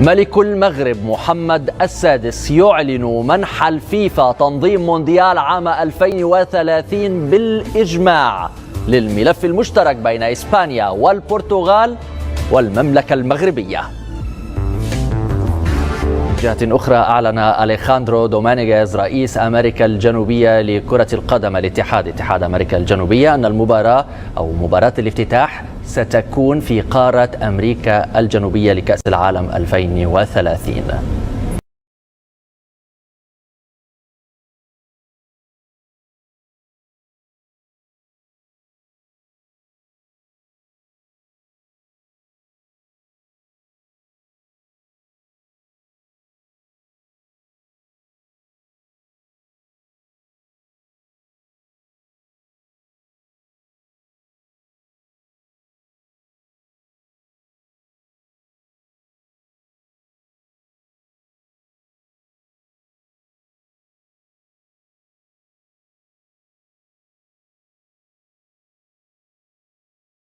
ملك المغرب محمد السادس يعلن منح الفيفا تنظيم مونديال عام 2030 بالإجماع للملف المشترك بين إسبانيا والبرتغال والمملكة المغربية. من جهة أخرى، أعلن أليخاندرو دومينيغيز رئيس أمريكا الجنوبية لكرة القدم اتحاد أمريكا الجنوبية أن المباراة أو مباراة الافتتاح ستكون في قارة أمريكا الجنوبية لكأس العالم 2030.